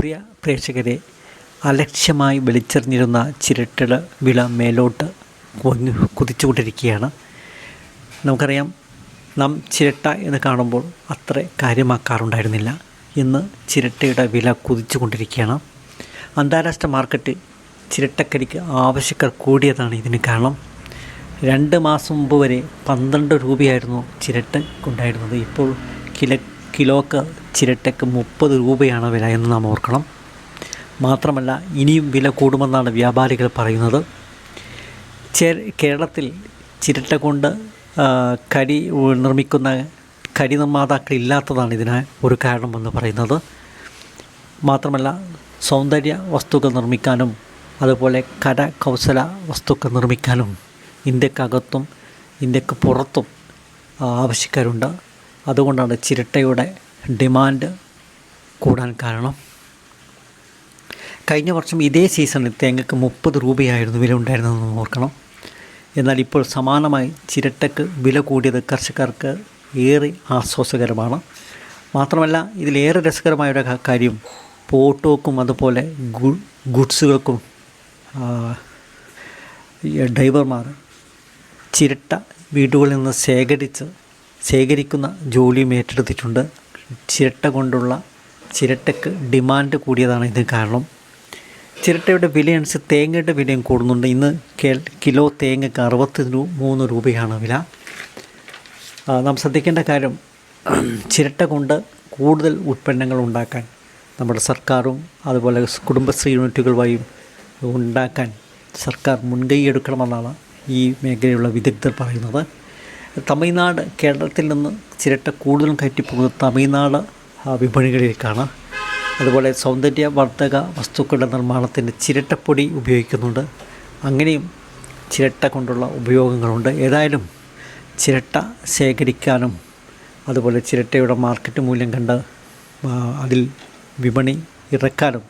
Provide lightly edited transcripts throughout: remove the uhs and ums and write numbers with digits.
പ്രിയ പ്രേക്ഷകരെ, അലക്ഷ്യമായി വലിച്ചെറിഞ്ഞിരുന്ന ചിരട്ടയുടെ വില മേലോട്ട് കുതിച്ചുകൊണ്ടിരിക്കുകയാണ്. നമുക്കറിയാം, നാം ചിരട്ട എന്ന് കാണുമ്പോൾ അത്ര കാര്യമാക്കാറുണ്ടായിരുന്നില്ല. ഇന്ന് ചിരട്ടയുടെ വില കുതിച്ചുകൊണ്ടിരിക്കുകയാണ്. അന്താരാഷ്ട്ര മാർക്കറ്റ് ചിരട്ടക്കരിക്ക് ആവശ്യക്കാർ കൂടിയതാണ് ഇതിന് കാരണം. 2 മാസം മുമ്പ് വരെ 12 രൂപയായിരുന്നു ചിരട്ടക്കുണ്ടായിരുന്നത്. ഇപ്പോൾ കിലോക്ക് ചിരട്ടയ്ക്ക് 30 രൂപയാണ് വില എന്ന് നാം ഓർക്കണം. മാത്രമല്ല, ഇനിയും വില കൂടുമെന്നാണ് വ്യാപാരികൾ പറയുന്നത്. കേരളത്തിൽ ചിരട്ട കൊണ്ട് കരി നിർമ്മിക്കുന്ന കരി നിർമ്മാതാക്കൾ ഇല്ലാത്തതാണ് ഇതിന് ഒരു കാരണമെന്ന് പറയുന്നത്. മാത്രമല്ല, സൗന്ദര്യ വസ്തുക്കൾ നിർമ്മിക്കാനും അതുപോലെ കരകൗശല വസ്തുക്കൾ നിർമ്മിക്കാനും ഇന്ത്യക്കകത്തും ഇന്ത്യക്ക് പുറത്തും ആവശ്യക്കാരുണ്ട്. അതുകൊണ്ടാണ് ചിരട്ടയുടെ ഡിമാൻഡ് കൂടാൻ കാരണം. കഴിഞ്ഞ വർഷം ഇതേ സീസണിൽ തേങ്ങയ്ക്ക് 30 രൂപയായിരുന്നു വില ഉണ്ടായിരുന്നതെന്ന് ഓർക്കണം. എന്നാൽ ഇപ്പോൾ സമാനമായി ചിരട്ടയ്ക്ക് വില കൂടിയത് കർഷകർക്ക് ഏറെ ആശ്വാസകരമാണ്. മാത്രമല്ല, ഇതിലേറെ രസകരമായൊരു കാര്യം, ഓട്ടോക്കും അതുപോലെ ഗുഡ്സുകൾക്കും ഡ്രൈവർമാർ ചിരട്ട വീടുകളിൽ നിന്ന് ശേഖരിക്കുന്ന ജോലിയും ഏറ്റെടുത്തിട്ടുണ്ട്. ചിരട്ടയ്ക്ക് ഡിമാൻഡ് കൂടിയതാണ് ഇതിന് കാരണം. ചിരട്ടയുടെ വിലയനുസരിച്ച് തേങ്ങയുടെ വിലയും കൂടുന്നുണ്ട്. ഇന്ന് കിലോ തേങ്ങയ്ക്ക് 63 രൂപയാണ് വില. നാം ശ്രദ്ധിക്കേണ്ട കാര്യം, ചിരട്ട കൊണ്ട് കൂടുതൽ ഉൽപ്പന്നങ്ങൾ ഉണ്ടാക്കാൻ നമ്മുടെ സർക്കാരും അതുപോലെ കുടുംബശ്രീ യൂണിറ്റുകൾ വഴിയും ഉണ്ടാക്കാൻ സർക്കാർ മുൻകൈ എടുക്കണമെന്നാണ് ഈ മേഖലയിലുള്ള വിദഗ്ധർ പറയുന്നത്. തമിഴ്നാട്, കേരളത്തിൽ നിന്ന് ചിരട്ട കൂടുതലും കയറ്റിപ്പോകുന്നത് തമിഴ്നാട് വിപണികളിലേക്കാണ്. അതുപോലെ സൗന്ദര്യവർദ്ധക വസ്തുക്കളുടെ നിർമ്മാണത്തിന് ചിരട്ടപ്പൊടി ഉപയോഗിക്കുന്നുണ്ട്. അങ്ങനെയും ചിരട്ട കൊണ്ടുള്ള ഉപയോഗങ്ങളുണ്ട്. ഏതായാലും ചിരട്ട ശേഖരിക്കാനും അതുപോലെ ചിരട്ടയുടെ മാർക്കറ്റ് മൂല്യം കണ്ട് അതിൽ വിപണി ഇറക്കാനും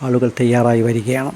ആളുകൾ തയ്യാറായി വരികയാണ്.